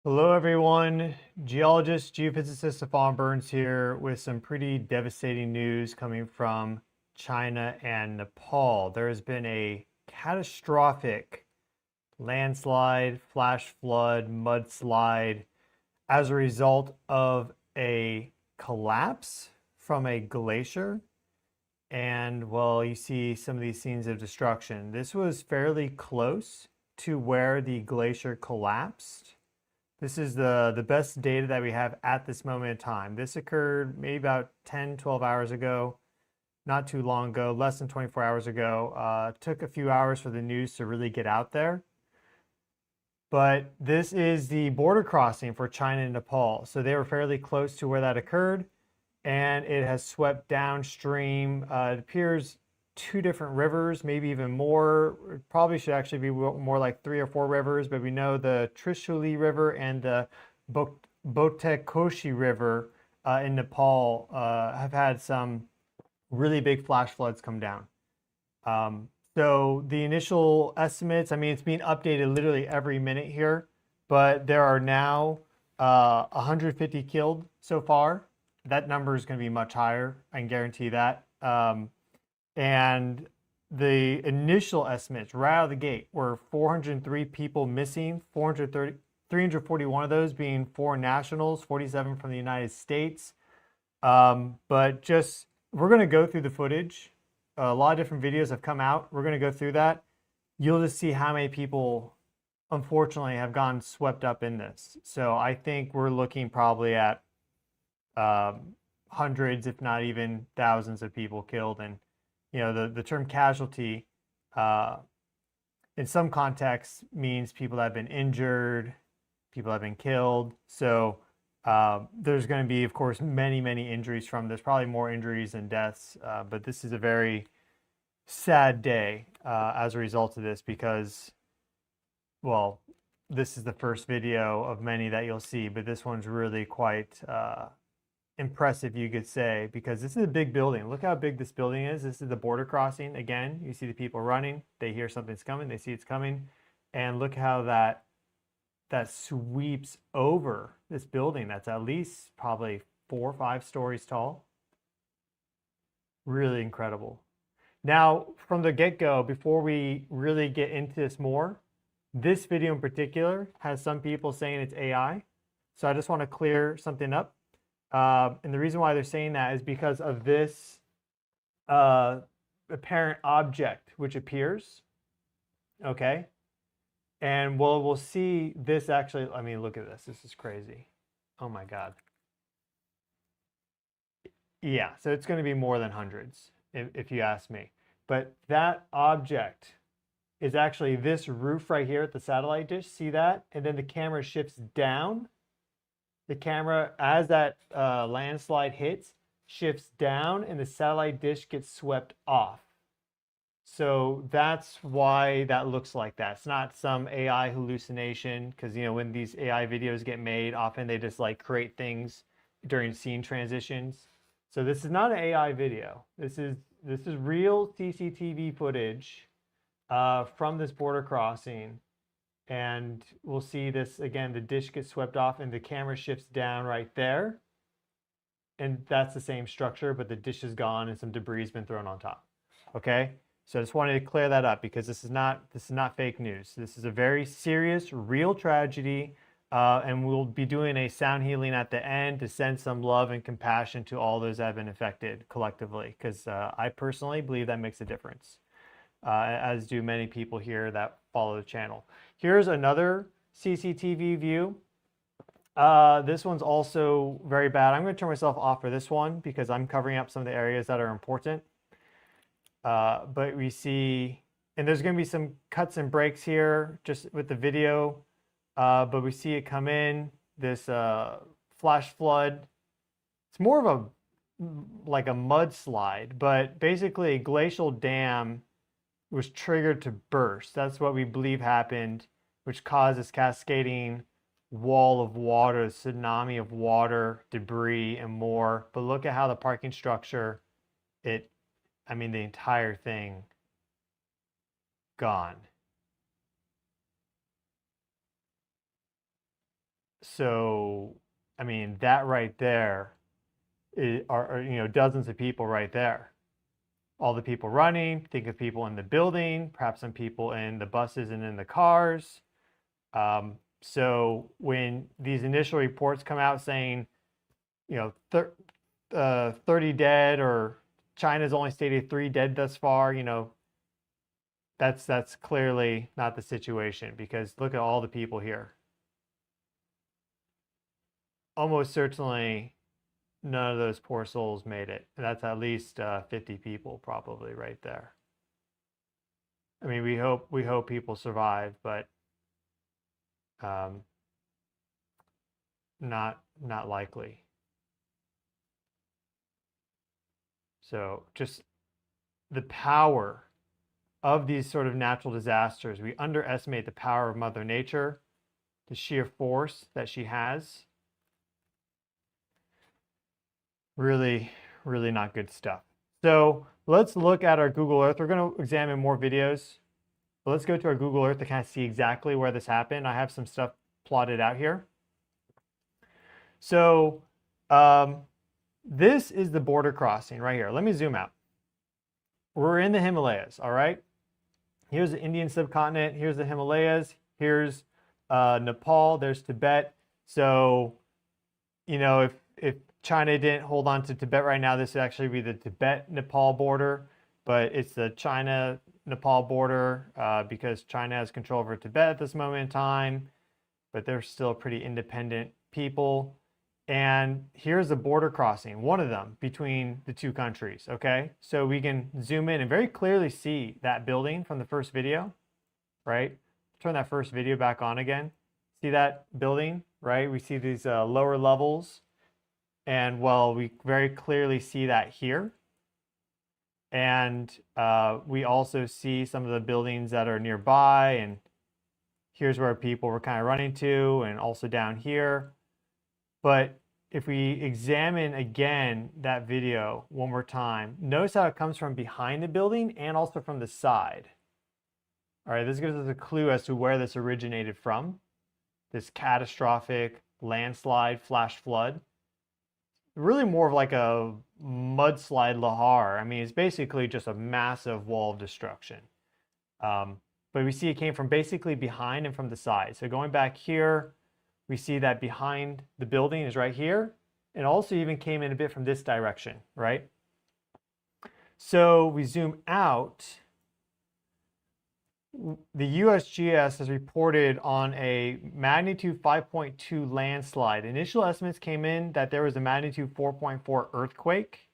Hello, everyone. Geologist, geophysicist Stefan Burns here with some pretty devastating news coming from China and Nepal. There has been a catastrophic landslide, flash flood, mudslide as a result of a collapse from a glacier. And well, you see some of these scenes of destruction. This was fairly close to where the glacier collapsed. This is the best data that we have at this moment in time. This occurred maybe about 10, 12 hours ago, not too long ago, less than 24 hours ago. Took a few hours for the news to really get out there. But this is the border crossing for China and Nepal. So they were fairly close to where that occurred, and it has swept downstream. It appears two different rivers, maybe even more. It probably should actually be more like 3 or 4 rivers, but we know the Trishuli River and the Botekoshi River in Nepal have had some really big flash floods come down. So the initial estimates, I mean, it's being updated literally every minute here, but there are now 150 killed so far. That number is going to be much higher, I can guarantee that. And the initial estimates right out of the gate were 403 people missing, 341 of those being foreign nationals, 47 from the United States. But just, we're going to go through the footage. A lot of different videos have come out. We're going to go through that. You'll just see how many people, unfortunately, have gone swept up in this. So I think we're looking probably at hundreds, if not even thousands of people killed. And the term casualty in some contexts means people that have been injured, people have been killed. So there's going to be, of course, many injuries from this, probably more injuries than deaths. But this is a very sad day as a result of this because, well, this is the first video of many that you'll see, but this one's really quite impressive, you could say, because this is a big building. Look how big this building is. This is the border crossing. Again, you see the people running. They hear something's coming. They see it's coming. And look how that sweeps over this building that's at least probably 4 or 5 stories tall. Really incredible. Now, from the get-go, before we really get into this more, this video in particular has some people saying it's AI. So I just want to clear something up. And the reason why they're saying that is because of this apparent object which appears. Okay. And we'll see this actually. I mean, look at this. This is crazy. Oh my God. Yeah, so it's going to be more than hundreds, if you ask me. But that object is actually this roof right here at the satellite dish. See that? And then the camera shifts down. The camera, as that landslide hits, shifts down and the satellite dish gets swept off. So that's why that looks like that. It's not some AI hallucination because, when these AI videos get made, often they just like create things during scene transitions. So this is not an AI video. This is real CCTV footage from this border crossing. And we'll see this again, the dish gets swept off and the camera shifts down right there. And that's the same structure, but the dish is gone and some debris has been thrown on top. Okay? So I just wanted to clear that up because this is not fake news. This is a very serious, real tragedy. And we'll be doing a sound healing at the end to send some love and compassion to all those that have been affected collectively, because I personally believe that makes a difference, as do many people here that follow the channel. Here's another CCTV view. This one's also very bad. I'm going to turn myself off for this one because I'm covering up some of the areas that are important. But we see, and there's going to be some cuts and breaks here just with the video. But we see it come in, this flash flood. It's more of like a mudslide, but basically a glacial dam was triggered to burst. That's what we believe happened, which caused this cascading wall of water, tsunami of water, debris, and more. But look at how the parking structure, the entire thing gone. So, I mean, that right there are dozens of people right there. All the people running, think of people in the building, perhaps some people in the buses and in the cars. So when these initial reports come out saying, 30 dead, or China's only stated 3 dead thus far, that's clearly not the situation, because look at all the people here. Almost certainly none of those poor souls made it. And that's at least 50 people probably right there. I mean, we hope people survive, but not likely. So just the power of these sort of natural disasters. We underestimate the power of Mother Nature, the sheer force that she has. Really, really not good stuff. So let's look at our Google Earth. We're going to examine more videos. But let's go to our Google Earth to kind of see exactly where this happened. I have some stuff plotted out here. So this is the border crossing right here. Let me zoom out. We're in the Himalayas, all right? Here's the Indian subcontinent. Here's the Himalayas. Here's Nepal. There's Tibet. So, if China didn't hold on to Tibet right now, this would actually be the Tibet-Nepal border, but it's the China-Nepal border because China has control over Tibet at this moment in time, but they're still pretty independent people. And here's the border crossing, one of them between the two countries, okay? So we can zoom in and very clearly see that building from the first video, right? Turn that first video back on again. See that building, right? We see these lower levels. And well, we very clearly see that here. And we also see some of the buildings that are nearby. And here's where people were kind of running to, and also down here. But if we examine again that video one more time, notice how it comes from behind the building and also from the side. All right, this gives us a clue as to where this originated from. This catastrophic landslide, flash flood. Really more of like a mudslide lahar. I mean, it's basically just a massive wall of destruction. But we see it came from basically behind and from the side. So going back here, we see that behind the building is right here. And also even came in a bit from this direction, right? So we zoom out. The USGS has reported on a magnitude 5.2 landslide. Initial estimates came in that there was a magnitude 4.4 earthquake.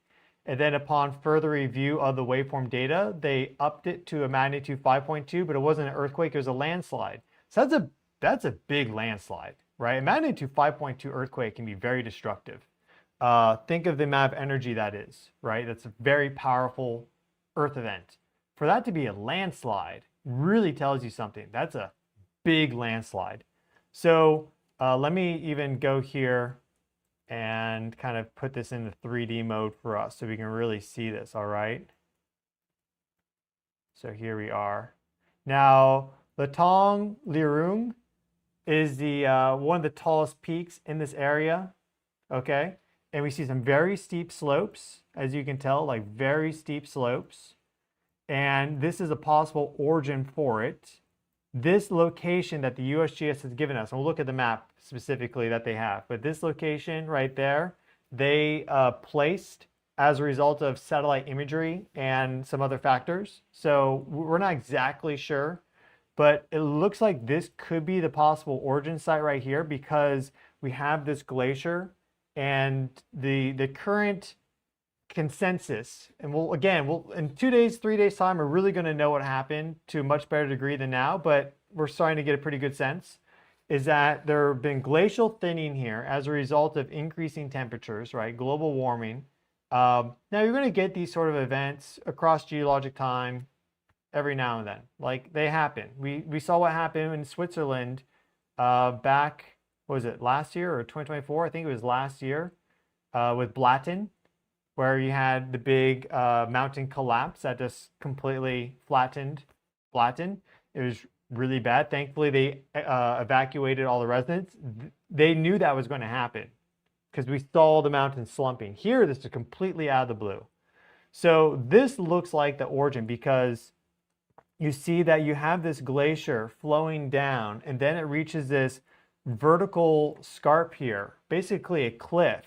And then upon further review of the waveform data, they upped it to a magnitude 5.2, but it wasn't an earthquake, it was a landslide. So that's a big landslide, right? A magnitude 5.2 earthquake can be very destructive. Think of the amount of energy that is, right? That's a very powerful Earth event. For that to be a landslide really tells you something. That's a big landslide. So let me even go here and kind of put this in the 3D mode for us so we can really see this, all right? So here we are. Now, Latong Lirung is the one of the tallest peaks in this area, okay? And we see some very steep slopes, as you can tell, like very steep slopes. And this is a possible origin for it. This location that the USGS has given us, and we'll look at the map specifically that they have, but this location right there, they placed as a result of satellite imagery and some other factors. So we're not exactly sure, but it looks like this could be the possible origin site right here, because we have this glacier and the current consensus, and we'll in 2 days, 3 days time, we're really going to know what happened to a much better degree than now, but we're starting to get a pretty good sense, is that there have been glacial thinning here as a result of increasing temperatures, right? Global warming. Now you're going to get these sort of events across geologic time every now and then. Like, they happen. We saw what happened in Switzerland back, what was it, last year or 2024? I think it was last year with Blatten, where you had the big mountain collapse that just completely flattened. It was really bad. Thankfully, they evacuated all the residents. They knew that was going to happen because we saw the mountain slumping. Here, this is completely out of the blue. So this looks like the origin because you see that you have this glacier flowing down, and then it reaches this vertical scarp here, basically a cliff.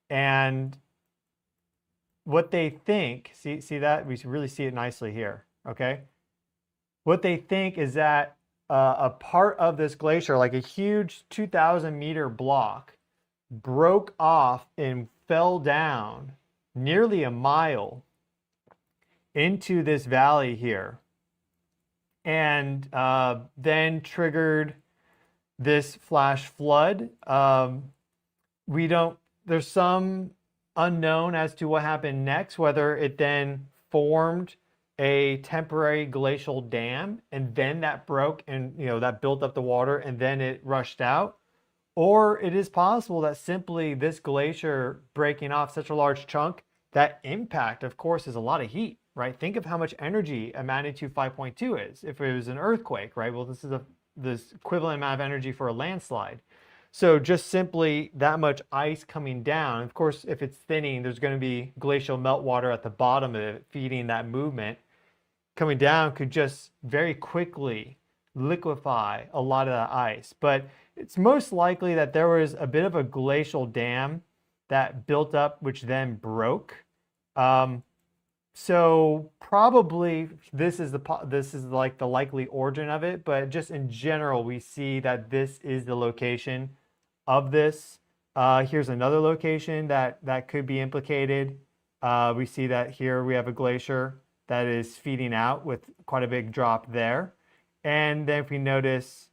And what they think, see that? We really see it nicely here, okay? What they think is that a part of this glacier, like a huge 2,000-meter block, broke off and fell down nearly a mile into this valley here, and then triggered this flash flood. There's some unknown as to what happened next, whether it then formed a temporary glacial dam and then that broke and that built up the water and then it rushed out, or it is possible that simply this glacier breaking off such a large chunk, that impact, of course, is a lot of heat, right? Think of how much energy a magnitude 5.2 is. If it was an earthquake, right? Well, this is this equivalent amount of energy for a landslide. So just simply that much ice coming down. Of course, if it's thinning, there's going to be glacial meltwater at the bottom of it feeding that movement. Coming down could just very quickly liquefy a lot of the ice. But it's most likely that there was a bit of a glacial dam that built up, which then broke. So probably this is like the likely origin of it, but just in general, we see that this is the location of this. Here's another location that could be implicated. We see that here we have a glacier that is feeding out with quite a big drop there. And then if we notice,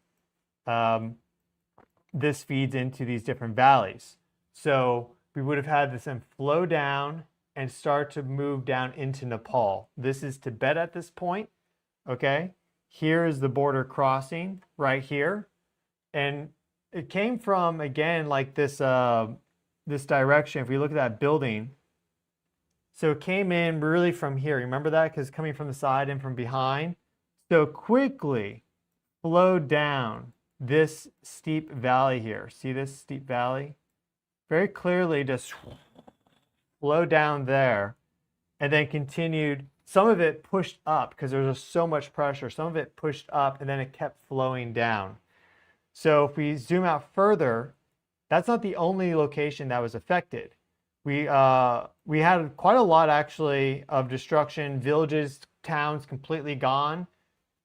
this feeds into these different valleys. So we would have had this then flow down and start to move down into Nepal. This is Tibet at this point, okay? Here is the border crossing right here. And it came from, again, like this, this direction. If we look at that building, so it came in really from here. Remember that? Because coming from the side and from behind. So quickly flowed down this steep valley here. See this steep valley? Very clearly just flowed down there and then continued. Some of it pushed up because there was just so much pressure. Some of it pushed up and then it kept flowing down. So if we zoom out further, that's not the only location that was affected. We had quite a lot actually of destruction, villages, towns completely gone,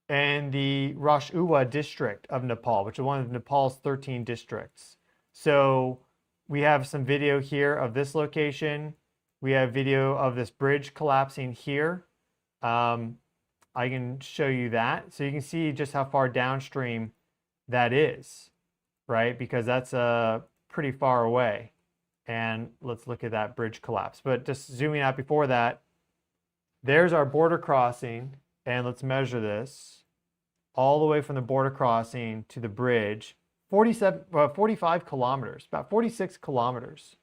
and the Rashua district of Nepal, which is one of Nepal's 13 districts. So we have some video here of this location. We have video of this bridge collapsing here. I can show you that. So you can see just how far downstream that is, right? Because that's pretty far away. And let's look at that bridge collapse. But just zooming out before that, there's our border crossing. And let's measure this all the way from the border crossing to the bridge. 45 kilometers, about 46 kilometers.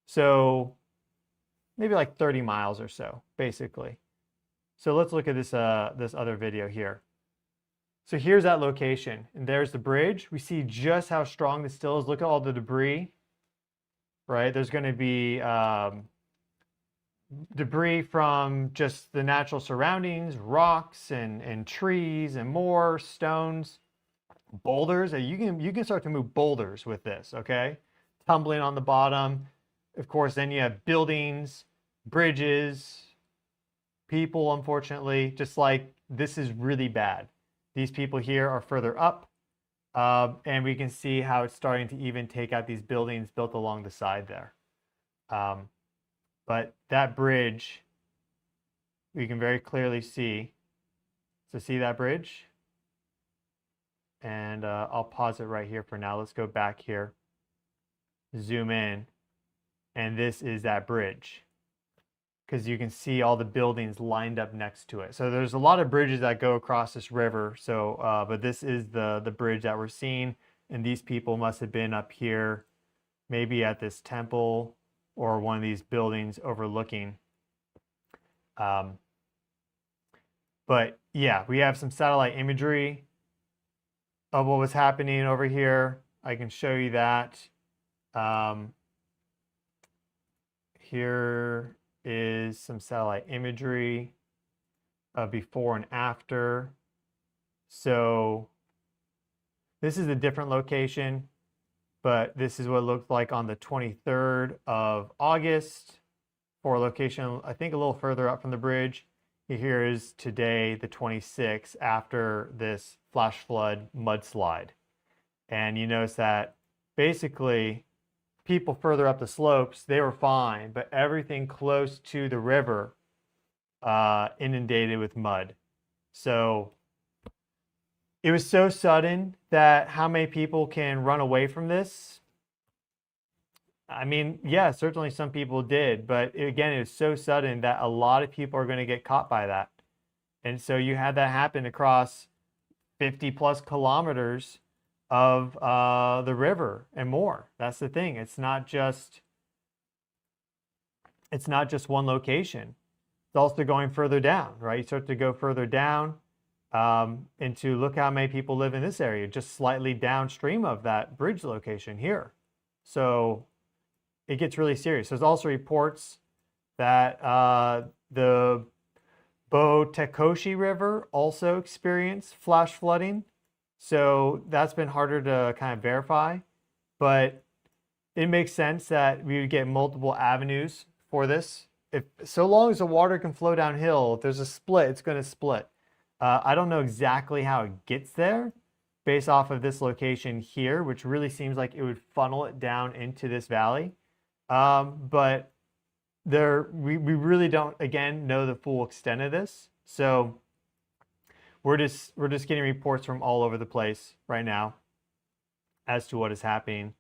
So maybe like 30 miles or so, basically. So let's look at this, this other video here. So here's that location, and there's the bridge. We see just how strong this still is. Look at all the debris, right? There's going to be debris from just the natural surroundings, rocks and trees and more stones, boulders. You can start to move boulders with this, okay? Tumbling on the bottom. Of course, then you have buildings, bridges, people, unfortunately. Just like this is really bad. These people here are further up, and we can see how it's starting to even take out these buildings built along the side there. But that bridge, we can very clearly see. So see that bridge? And I'll pause it right here for now. Let's go back here, zoom in, and this is that bridge. Because you can see all the buildings lined up next to it. So there's a lot of bridges that go across this river. So, but this is the bridge that we're seeing. And these people must have been up here, maybe at this temple or one of these buildings overlooking. But yeah, we have some satellite imagery of what was happening over here. I can show you that. Here is some satellite imagery of before and after. So this is a different location, but this is what it looked like on the 23rd of August for a location, I think, a little further up from the bridge. Here is today, the 26th, after this flash flood mudslide. And you notice that basically people further up the slopes, they were fine, but everything close to the river inundated with mud. So it was so sudden that how many people can run away from this? I mean, yeah, certainly some people did, but again, it was so sudden that a lot of people are going to get caught by that. And so you had that happen across 50 plus kilometers of the river and more. That's the thing. It's not just one location. It's also going further down, right? You start to go further down into, look how many people live in this area, just slightly downstream of that bridge location here. So it gets really serious. There's also reports that the Botekoshi River also experienced flash flooding. So that's been harder to kind of verify, but it makes sense that we would get multiple avenues for this. So long as the water can flow downhill, if there's a split, it's going to split. I don't know exactly how it gets there based off of this location here, which really seems like it would funnel it down into this valley. But we really don't, again, know the full extent of this. So we're just getting reports from all over the place right now as to what is happening.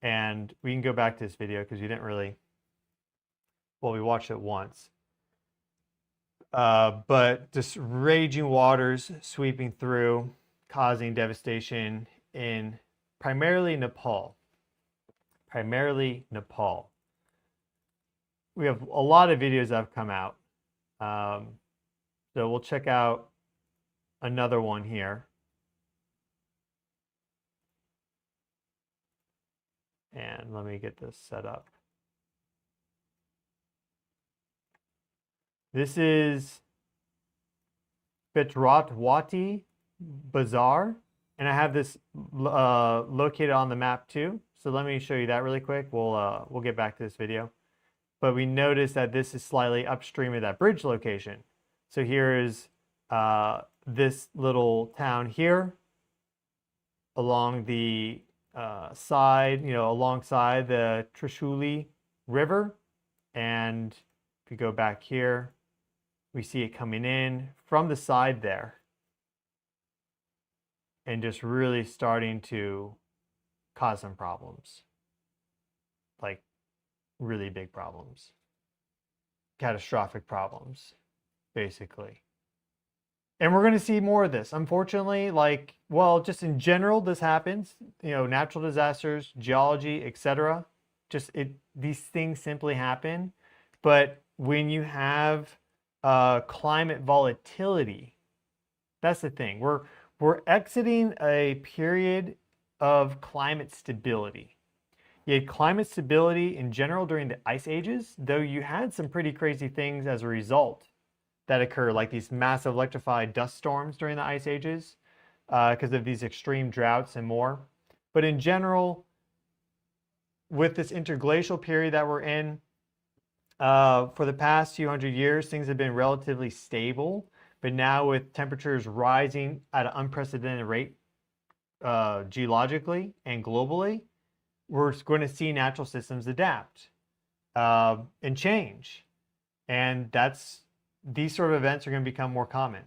And we can go back to this video because you didn't really, well, we watched it once. But just raging waters sweeping through, causing devastation in primarily Nepal. Primarily Nepal. We have a lot of videos that have come out. So we'll check out another one here. And let me get this set up. This is Betratwati Bazaar, and I have this located on the map too. So let me show you that really quick. We'll get back to this video. But we notice that this is slightly upstream of that bridge location. So here is this little town here along the side, alongside the Trishuli River. And if you go back here, we see it coming in from the side there and just really starting to cause some problems, like really big problems, catastrophic problems, basically. And we're going to see more of this. Unfortunately, just in general, this happens, natural disasters, geology, etc. These things simply happen. But when you have climate volatility, that's the thing. We're exiting a period of climate stability. You had climate stability in general during the ice ages, though you had some pretty crazy things as a result that occur, like these massive electrified dust storms during the ice ages because of these extreme droughts and more. But in general, with this interglacial period that we're in, for the past few hundred years, things have been relatively stable. But now with temperatures rising at an unprecedented rate geologically and globally, we're going to see natural systems adapt and change. And these sort of events are going to become more common.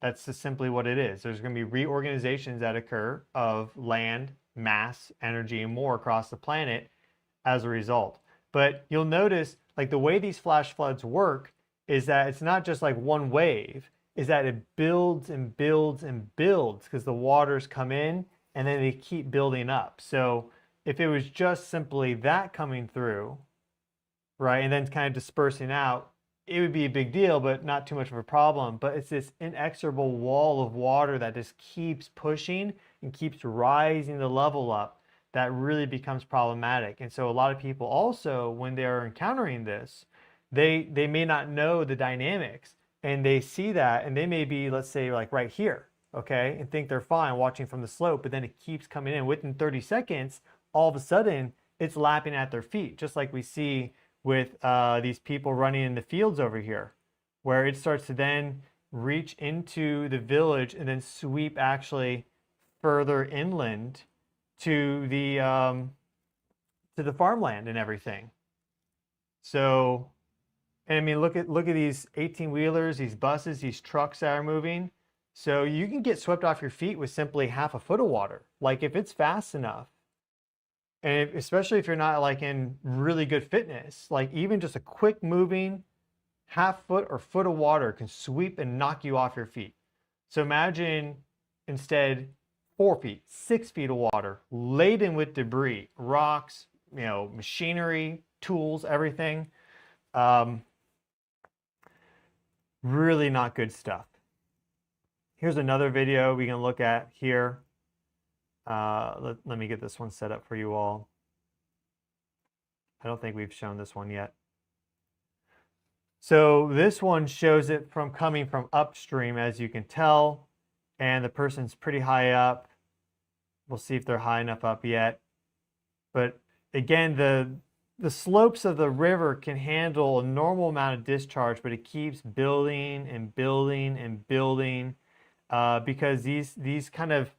That's just simply what it is. There's going to be reorganizations that occur of land, mass, energy, and more across the planet as a result. But you'll notice, the way these flash floods work is that it's not just like one wave, is that it builds and builds and builds because the waters come in and then they keep building up. So if it was just simply that coming through, right, and then kind of dispersing out, it would be a big deal, but not too much of a problem. But it's this inexorable wall of water that just keeps pushing and keeps rising the level up, that really becomes problematic. And so a lot of people also, when they're encountering this, they may not know the dynamics, and they see that, and they may be, let's say, like right here, okay, and think they're fine watching from the slope, but then it keeps coming in. Within 30 seconds, all of a sudden, it's lapping at their feet, just like we see with these people running in the fields over here, where it starts to then reach into the village and then sweep actually further inland to the farmland and everything. So, and I mean, look at these 18-wheelers, these buses, these trucks that are moving. So you can get swept off your feet with simply half a foot of water. Like if it's fast enough, and especially if you're not like in really good fitness, like even just a quick moving half foot or foot of water can sweep and knock you off your feet. So imagine instead 4 feet, 6 feet of water laden with debris, rocks, machinery, tools, everything. Really not good stuff. Here's another video we can look at here. Let me get this one set up for you all. I don't think we've shown this one yet. So this one shows it from coming from upstream, as you can tell, and the person's pretty high up. We'll see if they're high enough up yet. But again, the slopes of the river can handle a normal amount of discharge, but it keeps building and building and building because these kind of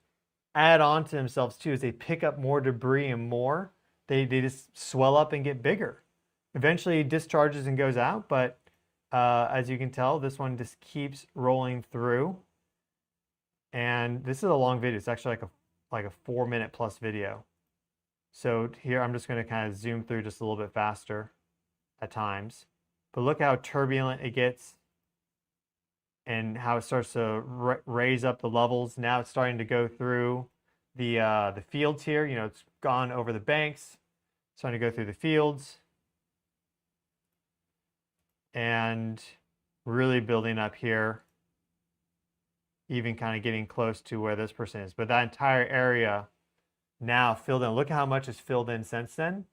add on to themselves too. As they pick up more debris and more, they just swell up and get bigger. Eventually it discharges and goes out, but as you can tell, this one just keeps rolling through. And this is a long video. It's actually like a 4-minute plus video. So here I'm just going to kind of zoom through just a little bit faster at times. But look how turbulent it gets and how it starts to raise up the levels. Now it's starting to go through the fields here. It's gone over the banks, starting to go through the fields, and really building up here, even kind of getting close to where this person is. But that entire area now filled in. Look at how much is filled in since then.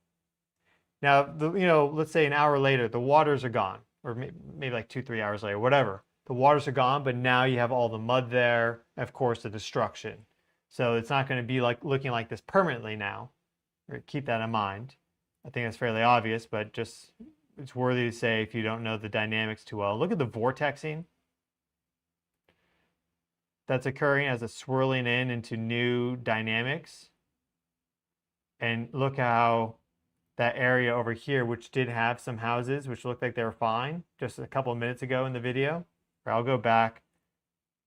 Now, let's say an hour later, the waters are gone, or maybe like 2-3 hours later, whatever. The waters are gone, but now you have all the mud there, and of course the destruction. So it's not going to be like looking like this permanently now. Keep that in mind. I think that's fairly obvious, but just it's worthy to say if you don't know the dynamics too well. Look at the vortexing that's occurring as it's swirling into new dynamics. And look how that area over here, which did have some houses, which looked like they were fine just a couple of minutes ago in the video. I'll go back.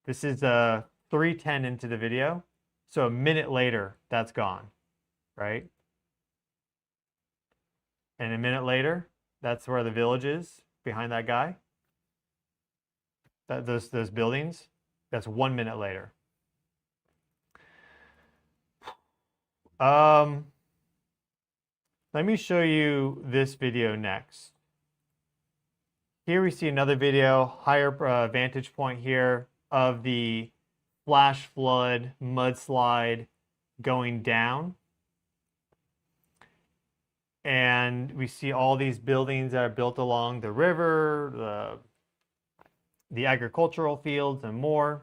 This is 3:10 into the video. So a minute later, that's gone, right? And a minute later, that's where the village is, behind that guy. Those buildings, that's 1 minute later. Let me show you this video next. Here we see another video, higher vantage point here of the flash flood mudslide going down. And we see all these buildings that are built along the river, the agricultural fields and more.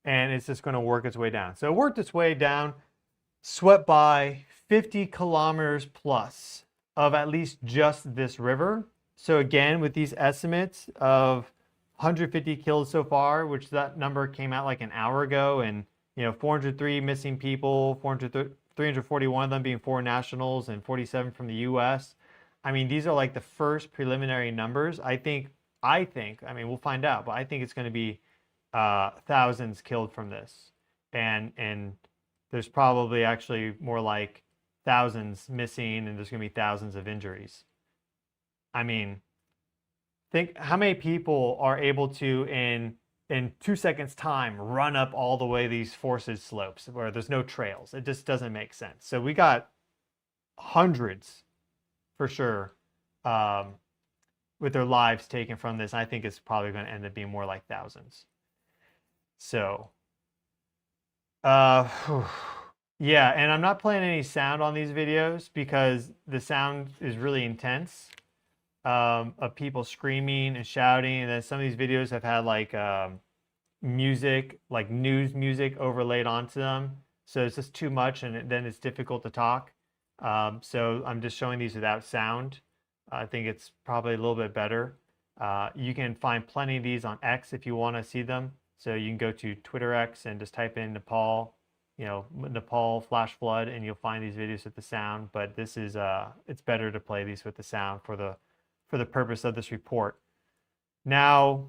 And it's just going to work its way down. So it worked its way down, swept by 50 kilometers plus of at least just this river. So again, with these estimates of 150 killed so far, which that number came out like an hour ago, and 403 missing people, 341 of them being foreign nationals and 47 from the US. I mean, these are like the first preliminary numbers. I think, I mean, we'll find out, but I think it's going to be thousands killed from this. And there's probably actually more like thousands missing, and there's going to be thousands of injuries. I mean, think how many people are able to, in 2 seconds time, run up all the way these forested slopes where there's no trails. It just doesn't make sense. So we got hundreds for sure with their lives taken from this. I think it's probably going to end up being more like thousands. So Whew. Yeah, and I'm not playing any sound on these videos because the sound is really intense, of people screaming and shouting. And then some of these videos have had like music, like news music overlaid onto them. So it's just too much, and then it's difficult to talk. So I'm just showing these without sound. I think it's probably a little bit better. You can find plenty of these on X if you want to see them. So you can go to Twitter X and just type in Nepal, Nepal flash flood, and you'll find these videos with the sound. But this is it's better to play these with the sound for the purpose of this report. Now,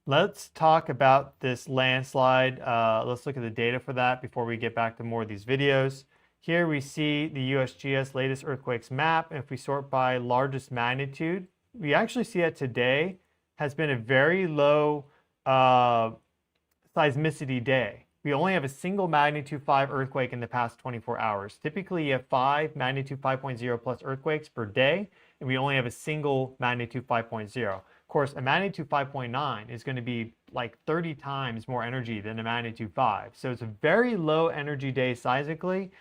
let's talk about this landslide. Let's look at the data for that before we get back to more of these videos. Here we see the USGS latest earthquakes map. And if we sort by largest magnitude, we actually see that today has been a very low seismicity day. We only have a single magnitude 5 earthquake in the past 24 hours. Typically, you have 5 magnitude 5.0 plus earthquakes per day, and we only have a single magnitude 5.0. Of course, a magnitude 5.9 is going to be like 30 times more energy than a magnitude 5. So it's a very low energy day seismically,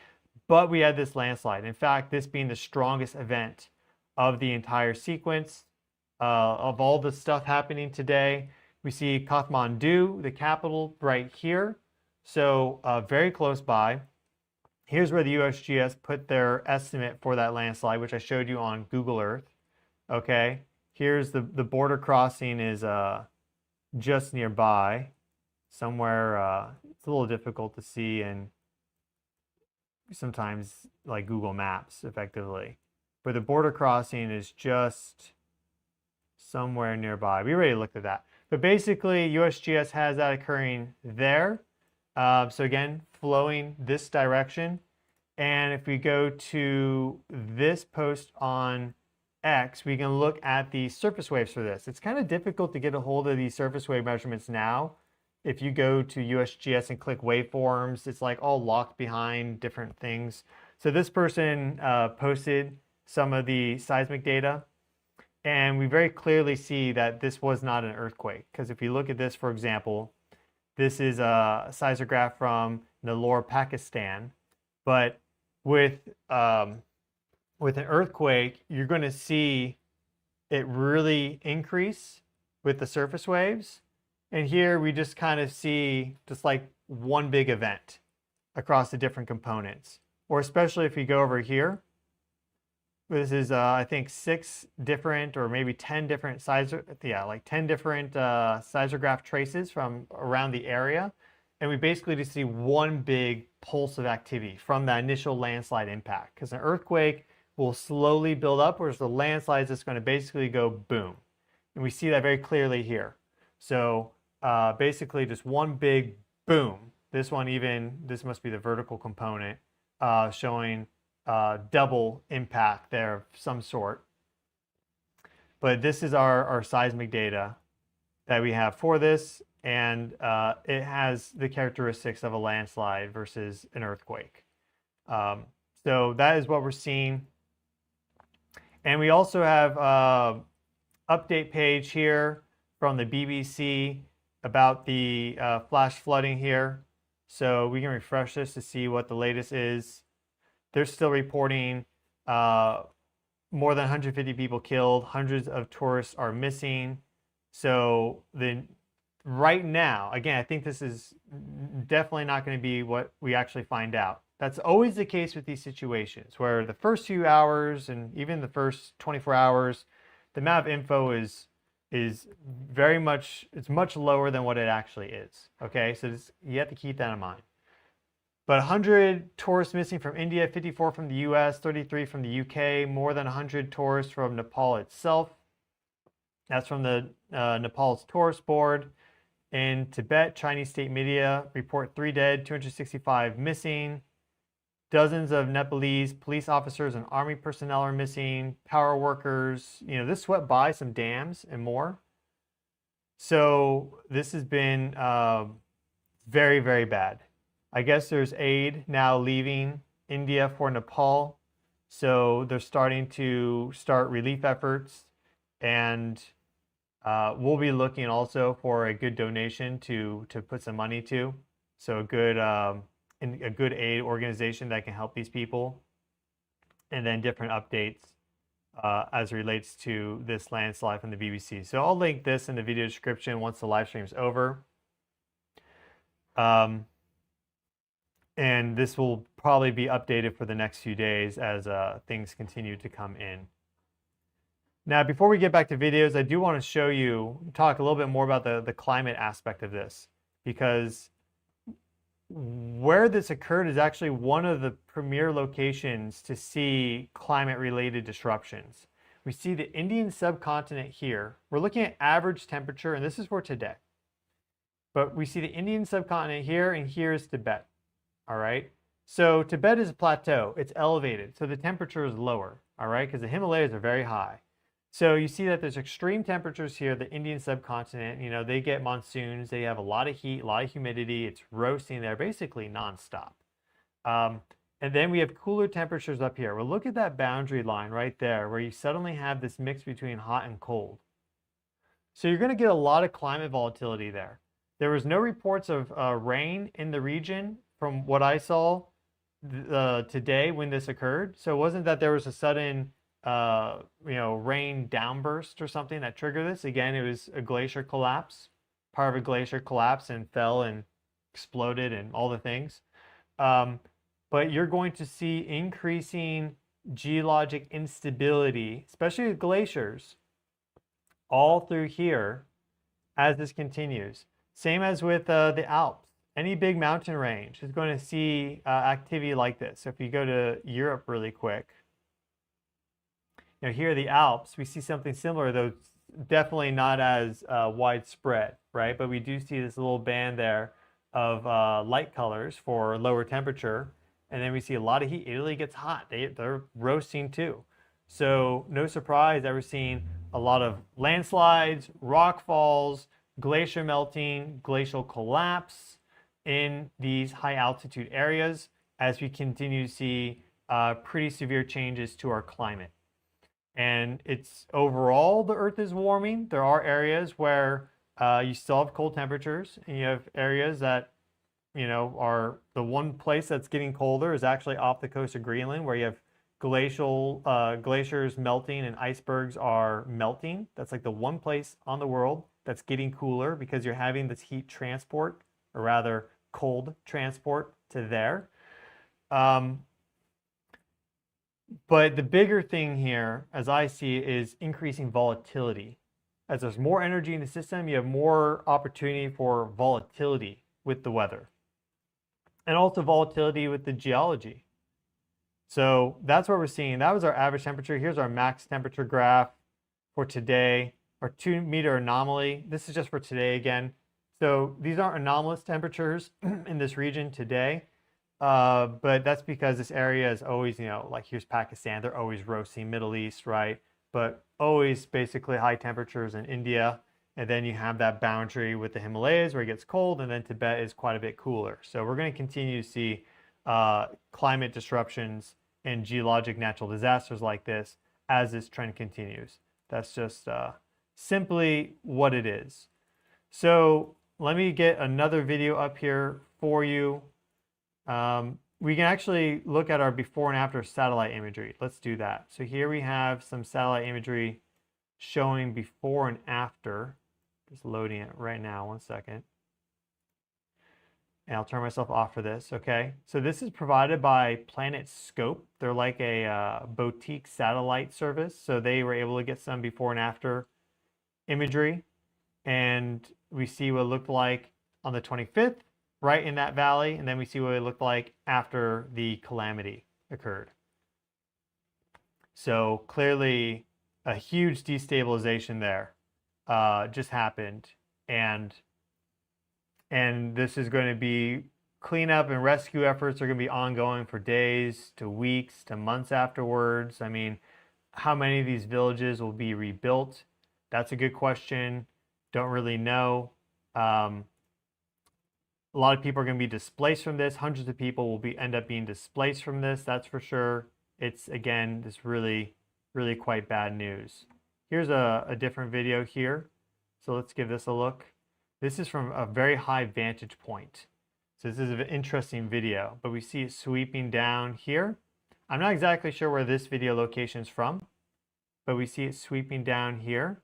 but we had this landslide. In fact, this being the strongest event of the entire sequence of all the stuff happening today. We see Kathmandu, the capital, right here. So very close by. Here's where the USGS put their estimate for that landslide, which I showed you on Google Earth. Okay, here's the border crossing is just nearby, somewhere. It's a little difficult to see and sometimes like Google Maps effectively, but the border crossing is just somewhere nearby. We already looked at that, but basically USGS has that occurring there. So again, flowing this direction. And if we go to this post on X, we can look at the surface waves for this. It's kind of difficult to get a hold of these surface wave measurements now. If you go to USGS and click waveforms, it's like all locked behind different things. So this person posted some of the seismic data, and we very clearly see that this was not an earthquake. Because if you look at this, for example, this is a seismograph from Nellore, Pakistan. But with an earthquake, you're going to see it really increase with the surface waves. And here we just kind of see just like one big event across the different components. Or especially if you go over here, this is I think 6 different or maybe 10 different seismograph traces from around the area. And we basically just see one big pulse of activity from that initial landslide impact. Because an earthquake will slowly build up, whereas the landslide is just going to basically go boom. And we see that very clearly here. So basically just one big boom. This must be the vertical component, showing double impact there of some sort. But this is our seismic data that we have for this, and it has the characteristics of a landslide versus an earthquake. So that is what we're seeing. And we also have update page here from the BBC about the flash flooding here. So we can refresh this to see what the latest is. They're still reporting more than 150 people killed, hundreds of tourists are missing. So right now, again, I think this is definitely not going to be what we actually find out. That's always the case with these situations, where the first few hours and even the first 24 hours, the amount of info is very much, it's much lower than what it actually is. Okay, so you have to keep that in mind. But 100 tourists missing from India, 54 from the US, 33 from the UK, more than 100 tourists from Nepal itself. That's from the Nepal's tourist board. In Tibet, Chinese state media report 3 dead, 265 missing. Dozens of Nepalese police officers and army personnel are missing. Power workers, this swept by some dams and more. So this has been very, very bad. I guess there's aid now leaving India for Nepal. So they're starting to start relief efforts. And we'll be looking also for a good donation to put some money to. So a good aid organization that can help these people. And then different updates as it relates to this landslide from the BBC. So I'll link this in the video description once the live stream is over. And this will probably be updated for the next few days as things continue to come in. Now, before we get back to videos, I do want to talk a little bit more about the climate aspect of this, because where this occurred is actually one of the premier locations to see climate-related disruptions. We see the Indian subcontinent here. We're looking at average temperature, and this is for today. But we see the Indian subcontinent here, and here is Tibet. All right. So Tibet is a plateau. It's elevated. So the temperature is lower. All right. Because the Himalayas are very high. So you see that there's extreme temperatures here, the Indian subcontinent. You know, they get monsoons. They have a lot of heat, a lot of humidity. It's roasting there basically nonstop. And then we have cooler temperatures up here. Well, look at that boundary line right there where you suddenly have this mix between hot and cold. So you're going to get a lot of climate volatility there. There was no reports of rain in the region from what I saw today when this occurred. So it wasn't that there was a sudden rain downburst or something that triggered this. Again, it was a glacier collapse, part of a glacier collapse and fell and exploded and all the things. But you're going to see increasing geologic instability, especially with glaciers, all through here as this continues. Same as with the Alps. Any big mountain range is going to see activity like this. So if you go to Europe really quick, here are the Alps. We see something similar, though definitely not as widespread, right? But we do see this little band there of light colors for lower temperature. And then we see a lot of heat. Italy gets hot. They're roasting too. So no surprise that we're seeing a lot of landslides, rock falls, glacier melting, glacial collapse in these high altitude areas as we continue to see pretty severe changes to our climate. And it's overall the Earth is warming. There are areas where you still have cold temperatures, and you have areas that are the one place that's getting colder is actually off the coast of Greenland, where you have glaciers melting and icebergs are melting. That's like the one place on the world that's getting cooler because you're having this heat transport, or rather cold transport to there. But the bigger thing here, as I see it, is increasing volatility. As there's more energy in the system, you have more opportunity for volatility with the weather. And also volatility with the geology. So that's what we're seeing. That was our average temperature. Here's our max temperature graph for today, our 2-meter anomaly. This is just for today again. So these aren't anomalous temperatures in this region today, but that's because this area is always, like here's Pakistan, they're always roasting, Middle East, right? But always basically high temperatures in India. And then you have that boundary with the Himalayas where it gets cold, and then Tibet is quite a bit cooler. So we're going to continue to see climate disruptions and geologic natural disasters like this as this trend continues. That's just simply what it is. So let me get another video up here for you. We can actually look at our before and after satellite imagery. Let's do that. So here we have some satellite imagery showing before and after. Just loading it right now, 1 second. And I'll turn myself off for this, okay? So this is provided by Planet Scope. They're like a boutique satellite service. So they were able to get some before and after imagery. And we see what it looked like on the 25th, right in that valley. And then we see what it looked like after the calamity occurred. So clearly a huge destabilization there just happened. And this is going to be cleanup and rescue efforts are going to be ongoing for days to weeks to months afterwards. I mean, how many of these villages will be rebuilt? That's a good question. Don't really know. A lot of people are going to be displaced from this. Hundreds of people will end up being displaced from this. That's for sure. It's, again, this really, really quite bad news. Here's a different video here. So let's give this a look. This is from a very high vantage point. So this is an interesting video, but we see it sweeping down here. I'm not exactly sure where this video location is from, but we see it sweeping down here.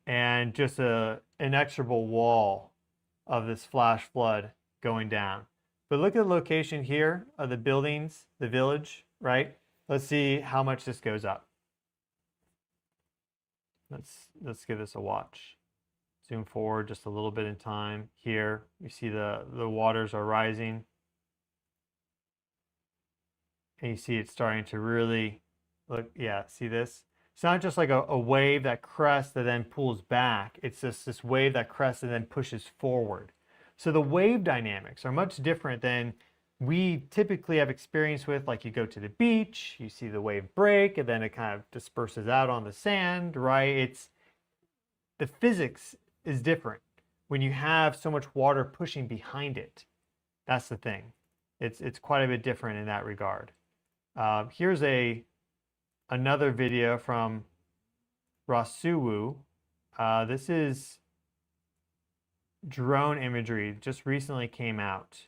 And just an inexorable wall of this flash flood going down. But look at the location here of the buildings, the village, right? Let's see how much this goes up. Let's give this a watch. Zoom forward just a little bit in time. Here, you see the waters are rising. And you see it starting to really look, yeah, see this? It's not just like a wave that crests that then pulls back. It's just this wave that crests and then pushes forward. So the wave dynamics are much different than we typically have experience with, like you go to the beach, you see the wave break, and then it kind of disperses out on the sand, right? The physics is different when you have so much water pushing behind it. That's the thing. It's quite a bit different in that regard. Here's another video from Rasuwu. This is drone imagery, just recently came out.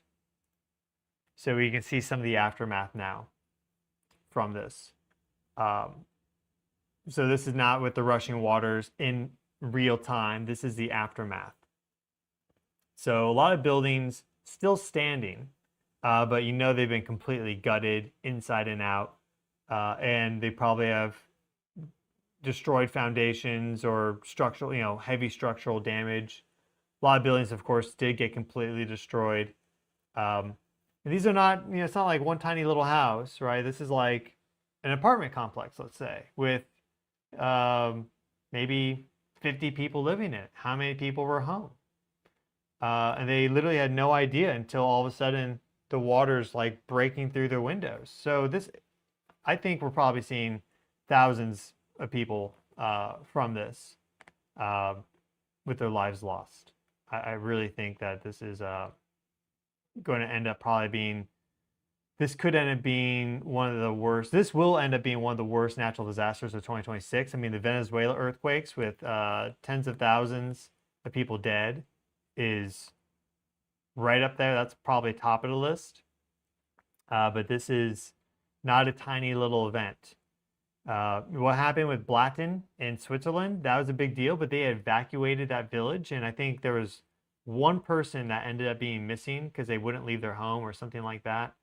So we can see some of the aftermath now from this. So this is not with the rushing waters in real time. This is the aftermath. So a lot of buildings still standing, but you know they've been completely gutted inside and out. And they probably have destroyed foundations or structural, heavy structural damage. A lot of buildings, of course, did get completely destroyed. And these are not, it's not like one tiny little house, right? This is like an apartment complex, let's say, with maybe 50 people living in it. How many people were home? And they literally had no idea until all of a sudden the water's like breaking through their windows. So this, I think we're probably seeing thousands of people from this with their lives lost. I really think that this is going to end up this could end up being one of the worst. This will end up being one of the worst natural disasters of 2026. I mean, the Venezuela earthquakes with tens of thousands of people dead is right up there. That's probably top of the list. But this is not a tiny little event. What happened with Blatten in Switzerland, that was a big deal, but they evacuated that village, and I think there was one person that ended up being missing because they wouldn't leave their home or something like that.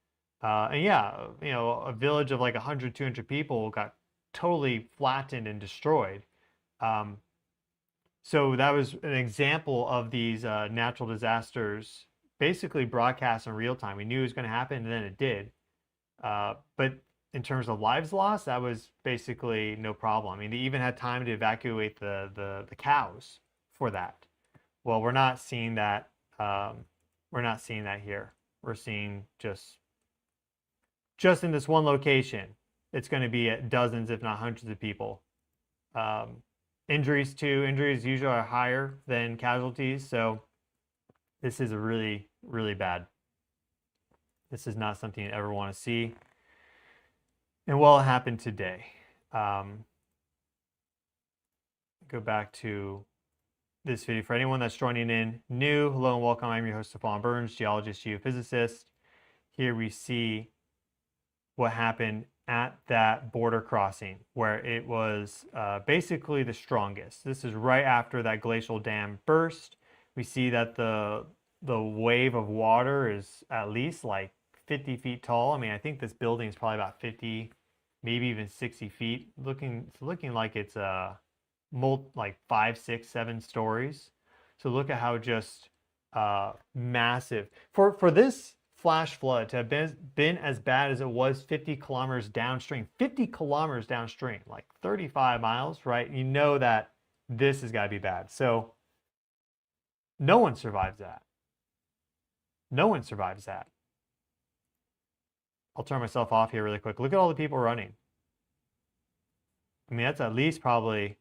And yeah, a village of like 100, 200 people got totally flattened and destroyed. So that was an example of these natural disasters basically broadcast in real time. We knew it was going to happen, and then it did. But in terms of lives lost, that was basically no problem. I mean, they even had time to evacuate the cows for that. Well, we're not seeing that. We're not seeing that here. We're seeing just in this one location, it's going to be at dozens, if not hundreds of people. Injuries too. Injuries usually are higher than casualties. So this is a really, really bad. This is not something you ever want to see. And what happened today? Go back to this video. For anyone that's joining in new, hello and welcome. I'm your host, Stefan Burns, geologist, geophysicist. Here we see what happened at that border crossing where it was basically the strongest. This is right after that glacial dam burst. We see that the wave of water is at least like 50 feet tall. I mean, I think this building is probably about 50, maybe even 60 feet. It's looking like it's like 5, 6, 7 stories. So look at how just massive. For this flash flood to have been as bad as it was 50 kilometers downstream, 50 kilometers downstream, like 35 miles, right? You know that this has got to be bad. So no one survives that. No one survives that. I'll turn myself off here really quick. Look at all the people running. I mean, that's at least probably,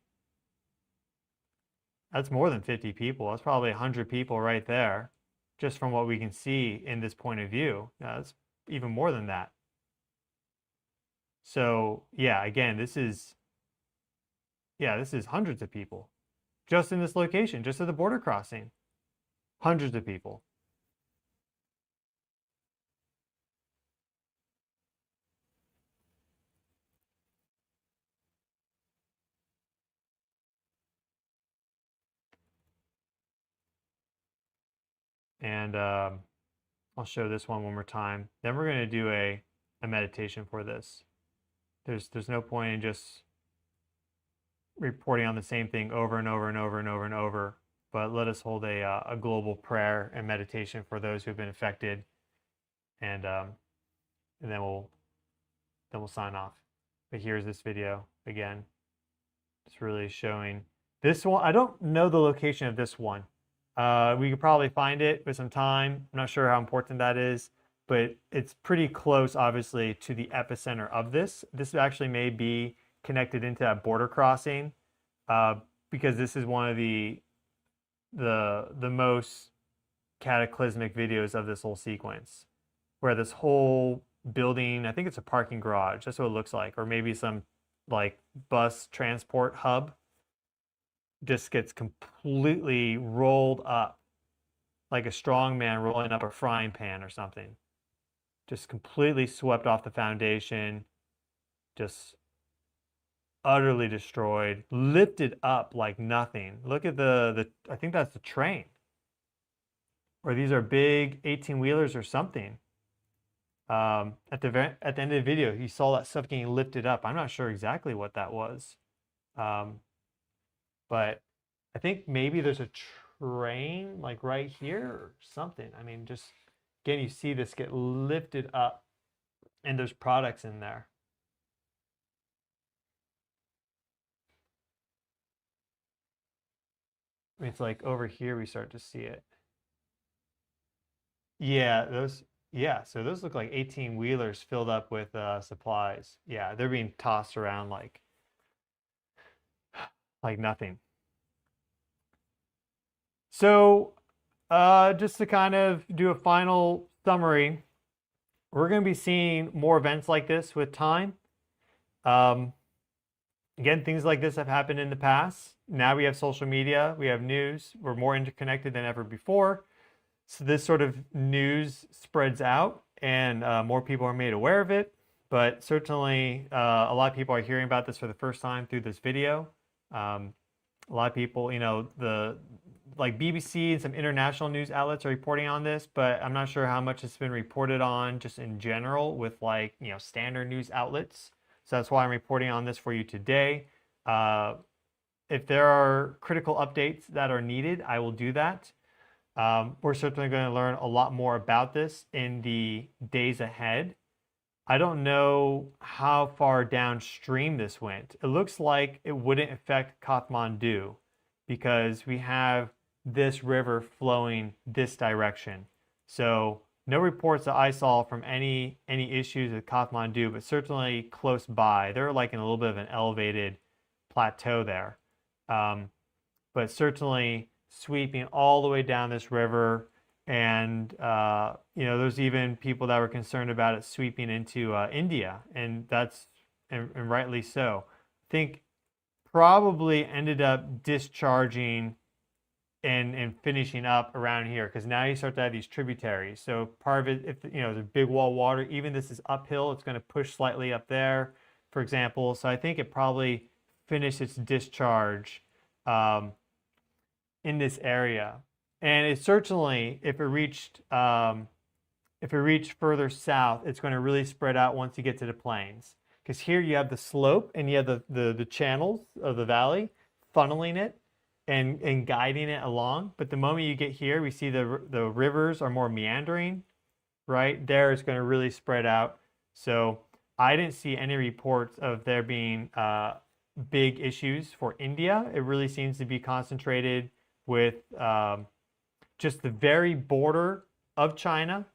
that's more than 50 people. That's probably 100 people right there, just from what we can see in this point of view. That's even more than that. So yeah, again, this is hundreds of people just in this location, just at the border crossing. Hundreds of people. And I'll show this one more time. Then we're going to do a meditation for this. There's no point in just reporting on the same thing over and over and over and over and over. But let us hold a global prayer and meditation for those who have been affected, and then we'll sign off. But here's this video again. It's really showing this one. I don't know the location of this one. We could probably find it with some time. I'm not sure how important that is, but it's pretty close, obviously, to the epicenter of this. This actually may be connected into that border crossing, because this is one of the most cataclysmic videos of this whole sequence, where this whole building, I think it's a parking garage, that's what it looks like, or maybe some like bus transport hub, just gets completely rolled up like a strong man rolling up a frying pan or something. Just completely swept off the foundation, just utterly destroyed, lifted up like nothing. Look at the I think that's the train, or these are big 18-wheelers or something. At the end of the video, you saw that stuff getting lifted up. I'm not sure exactly what that was, but I think maybe there's a train like right here or something. I mean, just again, you see this get lifted up, and there's products in there. I mean, it's like over here we start to see it. Yeah, so those look like 18-wheelers filled up with supplies. Yeah, they're being tossed around like nothing. So just to kind of do a final summary, we're going to be seeing more events like this with time. Again, things like this have happened in the past. Now we have social media, we have news, we're more interconnected than ever before. So this sort of news spreads out, and more people are made aware of it. But certainly a lot of people are hearing about this for the first time through this video. A lot of people, like BBC and some international news outlets are reporting on this, but I'm not sure how much it's been reported on just in general with standard news outlets. So that's why I'm reporting on this for you today. If there are critical updates that are needed, I will do that. We're certainly going to learn a lot more about this in the days ahead. I don't know how far downstream this went. It looks like it wouldn't affect Kathmandu because we have this river flowing this direction. So no reports that I saw from any issues with Kathmandu, but certainly close by. They're like in a little bit of an elevated plateau there. But certainly sweeping all the way down this river, and there's even people that were concerned about it sweeping into India, and rightly so. I think probably ended up discharging and finishing up around here, because now you start to have these tributaries. So part of it, if there's a big wall of water, even this is uphill, it's going to push slightly up there, for example. So I think it probably finished its discharge in this area. And it certainly, if it reached further south, it's going to really spread out once you get to the plains. Because here you have the slope, and you have the channels of the valley funneling it and guiding it along. But the moment you get here, we see the rivers are more meandering. Right there, it's going to really spread out. So I didn't see any reports of there being big issues for India. It really seems to be concentrated with just the very border of China.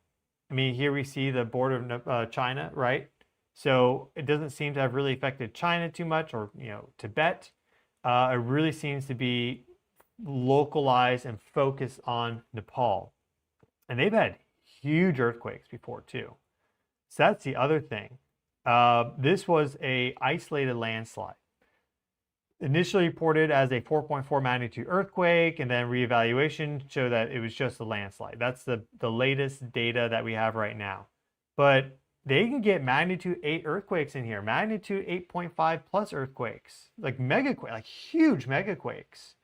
I mean, here we see the border of China, right? So it doesn't seem to have really affected China too much, or Tibet. It really seems to be localized and focused on Nepal. And they've had huge earthquakes before too. So that's the other thing. This was a isolated landslide. Initially reported as a 4.4 magnitude earthquake, and then reevaluation showed that it was just a landslide. That's the latest data that we have right now. But they can get magnitude 8 earthquakes in here, magnitude 8.5 plus earthquakes, like huge megaquakes.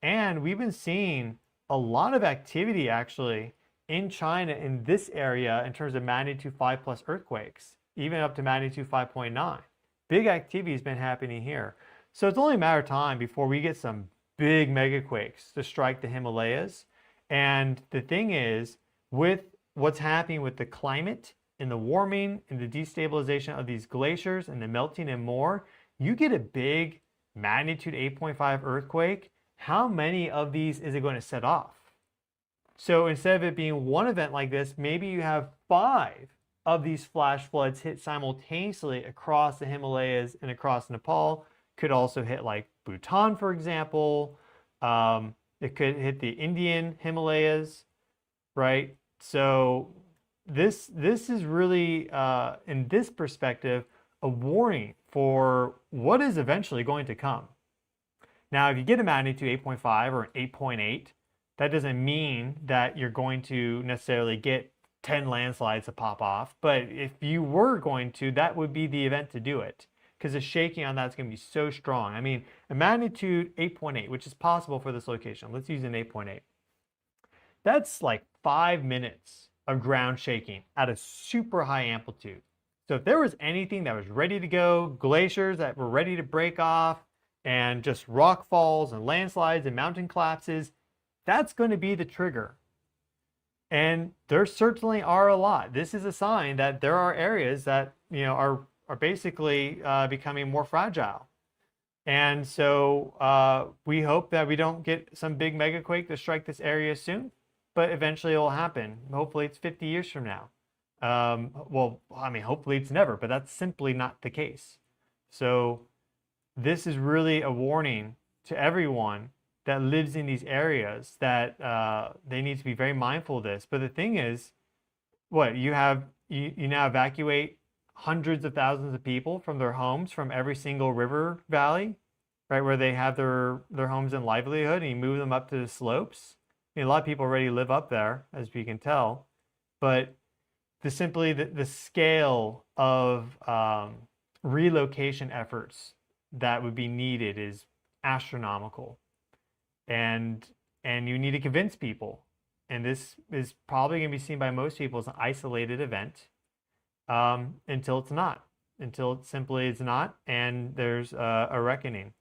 And we've been seeing a lot of activity actually in China, in this area, in terms of magnitude 5 plus earthquakes, even up to magnitude 5.9. Big activity has been happening here. So it's only a matter of time before we get some big megaquakes to strike the Himalayas. And the thing is, with what's happening with the climate and the warming and the destabilization of these glaciers and the melting and more, you get a big magnitude 8.5 earthquake. How many of these is it going to set off? So instead of it being one event like this, maybe you have 5 of these flash floods hit simultaneously across the Himalayas and across Nepal. Could also hit like Bhutan, for example. It could hit the Indian Himalayas, right? So this is really, in this perspective, a warning for what is eventually going to come. Now, if you get a magnitude 8.5 or an 8.8, that doesn't mean that you're going to necessarily get 10 landslides to pop off. But if you were going to, that would be the event to do it, because the shaking on that's going to be so strong. I mean, a magnitude 8.8, which is possible for this location. Let's use an 8.8. That's like 5 minutes of ground shaking at a super high amplitude. So if there was anything that was ready to go, glaciers that were ready to break off, and just rock falls and landslides and mountain collapses, that's going to be the trigger. And there certainly are a lot. This is a sign that there are areas that, you know, are basically becoming more fragile. And so we hope that we don't get some big megaquake to strike this area soon, but eventually it will happen. Hopefully it's 50 years from now. Well, I mean, hopefully it's never, but that's simply not the case. So this is really a warning to everyone that lives in these areas that they need to be very mindful of this. But the thing is, what you now evacuate hundreds of thousands of people from their homes from every single river valley, right, where they have their homes and livelihood, and you move them up to the slopes. I mean, a lot of people already live up there, as we can tell, but the scale of relocation efforts that would be needed is astronomical. And you need to convince people. And this is probably going to be seen by most people as an isolated event until it's not. Until it simply is not, and there's a reckoning.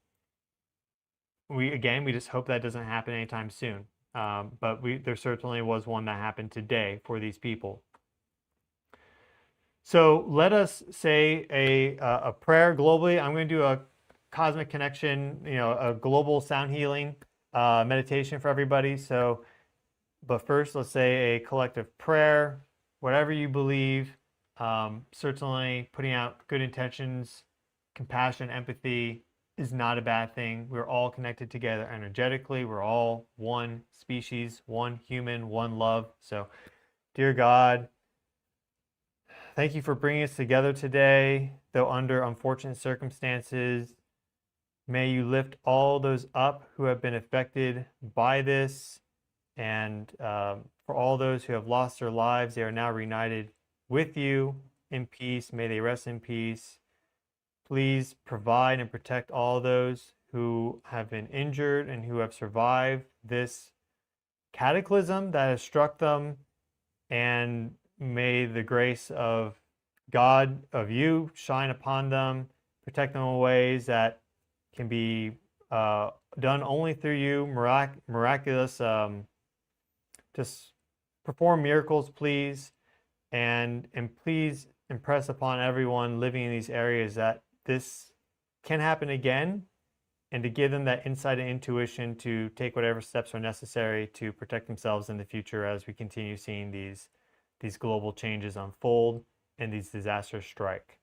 We just hope that doesn't happen anytime soon. But there certainly was one that happened today for these people. So let us say a prayer globally. I'm going to do a cosmic connection, a global sound healing meditation for everybody. So, but first, let's say a collective prayer, whatever you believe. Certainly putting out good intentions, compassion, empathy is not a bad thing. We're all connected together energetically. We're all one species, one human, one love. So, dear God, thank you for bringing us together today, though under unfortunate circumstances. May you lift all those up who have been affected by this. And for all those who have lost their lives, they are now reunited with you in peace. May they rest in peace. Please provide and protect all those who have been injured and who have survived this cataclysm that has struck them. And may the grace of God, of you, shine upon them, protect them in ways that can be done only through you, miraculous. Just perform miracles, please, and please impress upon everyone living in these areas that this can happen again, and to give them that insight and intuition to take whatever steps are necessary to protect themselves in the future as we continue seeing these global changes unfold and these disasters strike.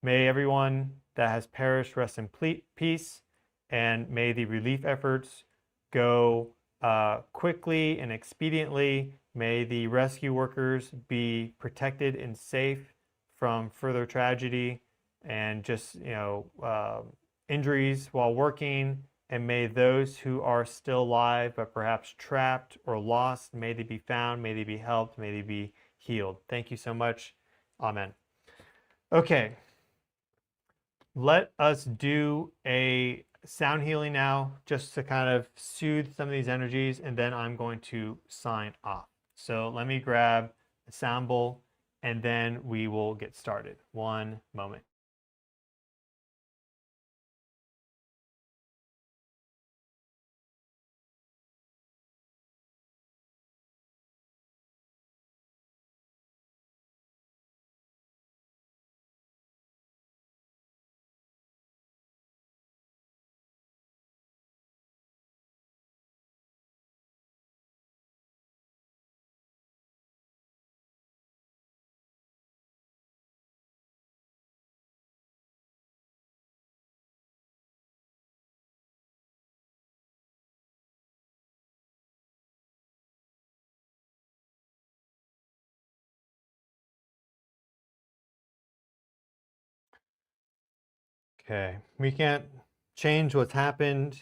May everyone that has perished rest in peace, and may the relief efforts go quickly and expediently. May the rescue workers be protected and safe from further tragedy and just injuries while working. And may those who are still alive but perhaps trapped or lost, may they be found, may they be helped, may they be healed. Thank you so much. Amen. Okay. Let us do a sound healing now, just to kind of soothe some of these energies, and then I'm going to sign off. So let me grab a sound bowl and then we will get started. One moment. Okay, we can't change what's happened,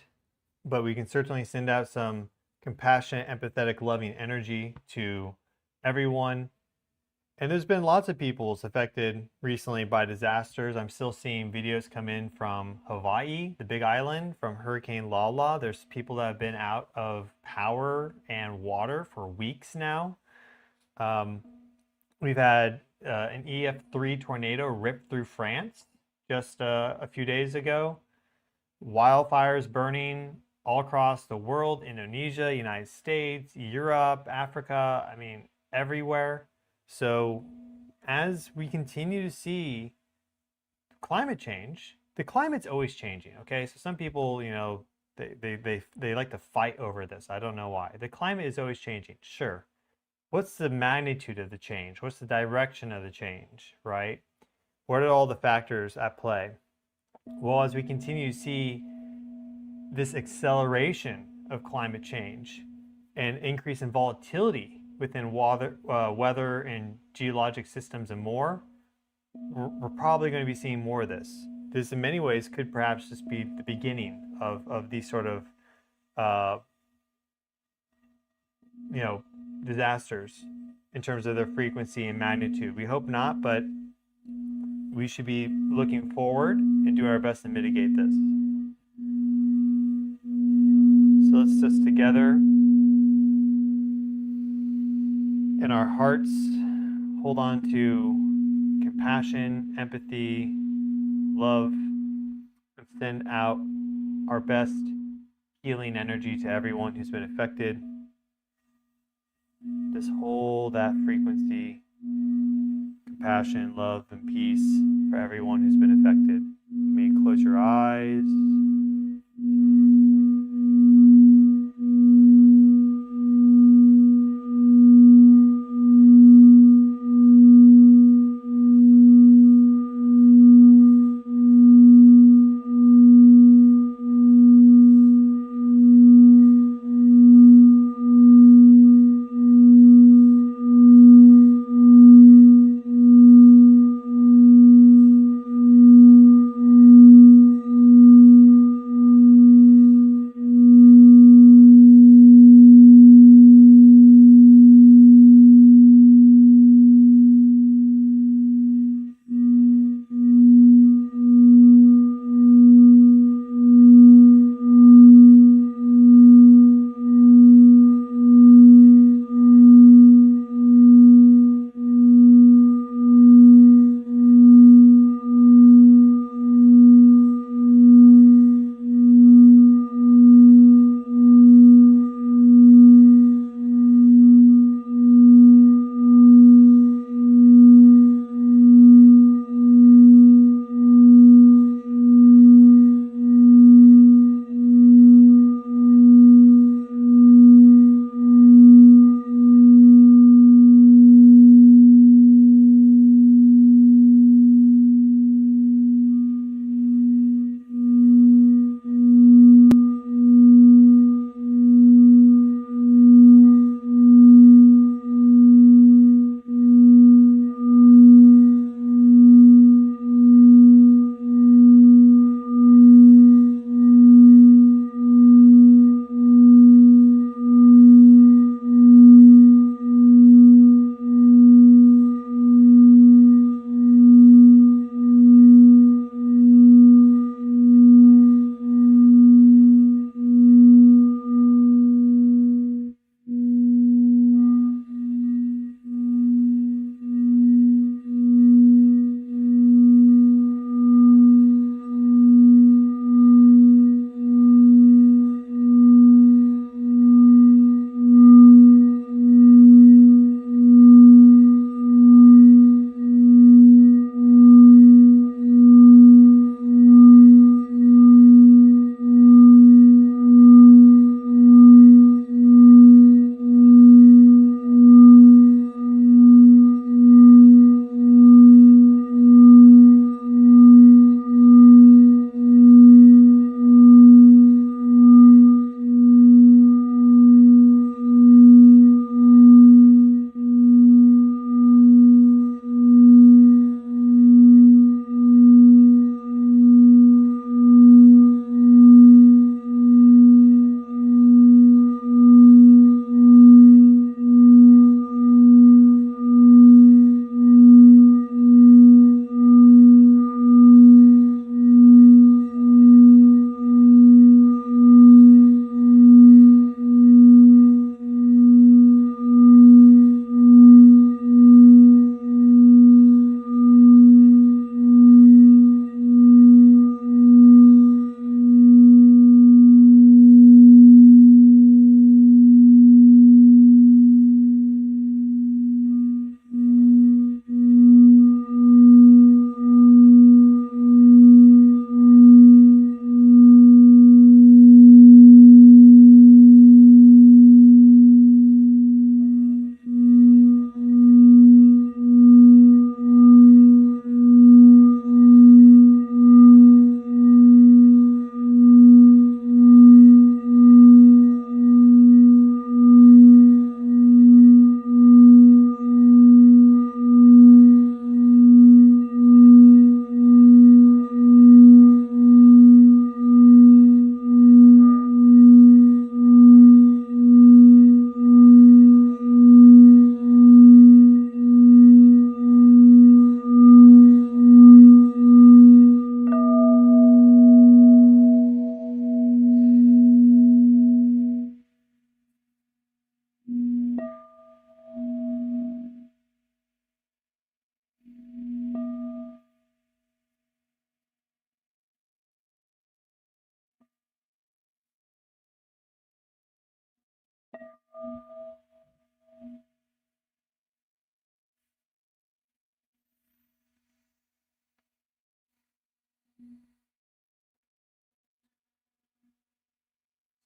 but we can certainly send out some compassionate, empathetic, loving energy to everyone. And there's been lots of peoples affected recently by disasters. I'm still seeing videos come in from Hawaii, the big island, from Hurricane Lala. There's people that have been out of power and water for weeks now. We've had an EF3 tornado rip through France just a few days ago. Wildfires burning all across the world, Indonesia, United States, Europe, Africa, I mean, everywhere. So as we continue to see climate change, the climate's always changing, okay? So some people, you know, they like to fight over this. I don't know why. The climate is always changing, sure. What's the magnitude of the change? What's the direction of the change, right? What are all the factors at play? Well, as we continue to see this acceleration of climate change and increase in volatility within weather and geologic systems and more, we're probably going to be seeing more of this. This in many ways could perhaps just be the beginning of these sort of you know, disasters in terms of their frequency and magnitude. We hope not, but we should be looking forward and do our best to mitigate this. So let's just together in our hearts hold on to compassion, empathy, love, and send out our best healing energy to everyone who's been affected. Just hold that frequency, compassion, love, and peace for everyone who's been affected. You may close your eyes.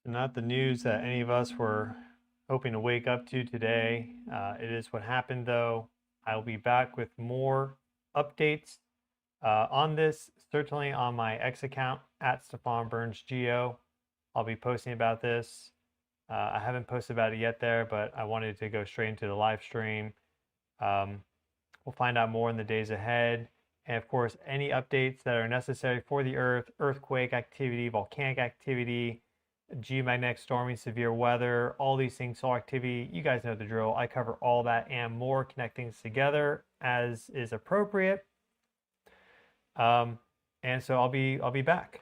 Not the news that any of us were hoping to wake up to today. It is what happened, though. I'll be back with more updates on this, certainly on my X account at Stefan Burns Geo. I'll be posting about this. I haven't posted about it yet there, but I wanted to go straight into the live stream. We'll find out more in the days ahead. And of course, any updates that are necessary for the Earth, earthquake activity, volcanic activity, geomagnetic storming, severe weather, all these things, solar activity, you guys know the drill. I cover all that and more, connect things together as is appropriate. And so I'll be back.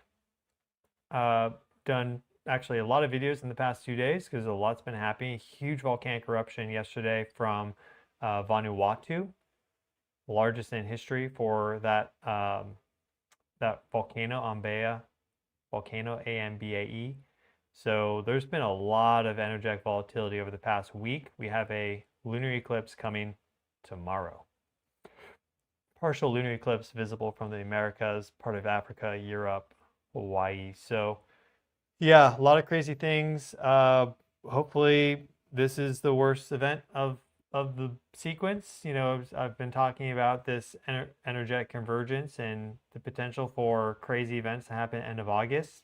Done actually a lot of videos in the past 2 days because a lot's been happening. Huge volcanic eruption yesterday from Vanuatu, largest in history for that that volcano, Ambae volcano, AMBAE. So there's been a lot of energetic volatility over the past week. We have a lunar eclipse coming tomorrow. Partial lunar eclipse visible from the Americas, part of Africa, Europe, Hawaii. So yeah, a lot of crazy things. Hopefully this is the worst event of the sequence. You know, I've been talking about this energetic convergence and the potential for crazy events to happen end of August.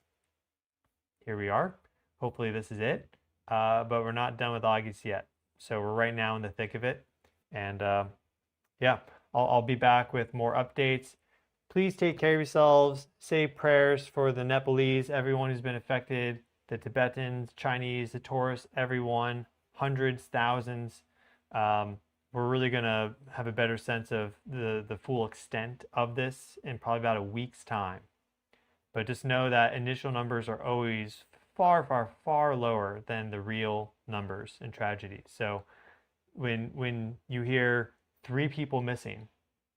Here we are. Hopefully this is it. But we're not done with August yet. So we're right now in the thick of it. And yeah, I'll be back with more updates. Please take care of yourselves. Say prayers for the Nepalese, everyone who's been affected, the Tibetans, Chinese, the tourists, everyone, hundreds, thousands. We're really going to have a better sense of the full extent of this in probably about a week's time. But just know that initial numbers are always far, far, far lower than the real numbers in tragedy. So when you hear 3 people missing,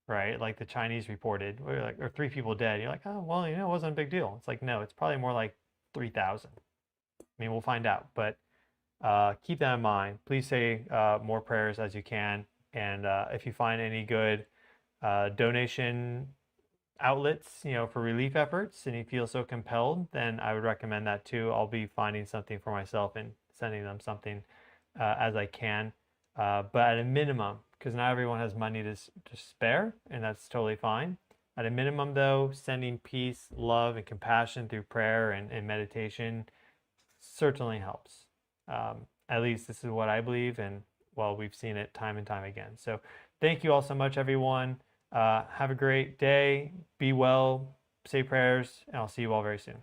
right, like the Chinese reported, or 3 people dead, you're like, oh, well, you know, it wasn't a big deal. It's like, no, it's probably more like 3,000. I mean, we'll find out. But keep that in mind. Please say more prayers as you can. And if you find any good donation outlets, you know, for relief efforts, and you feel so compelled, then I would recommend that too. I'll be finding something for myself and sending them something as I can. But at a minimum, because not everyone has money to spare, and that's totally fine. At a minimum, though, sending peace, love, and compassion through prayer and meditation certainly helps. At least this is what I believe, and well, we've seen it time and time again. So thank you all so much, everyone. Have a great day. Be well. Say prayers, and I'll see you all very soon.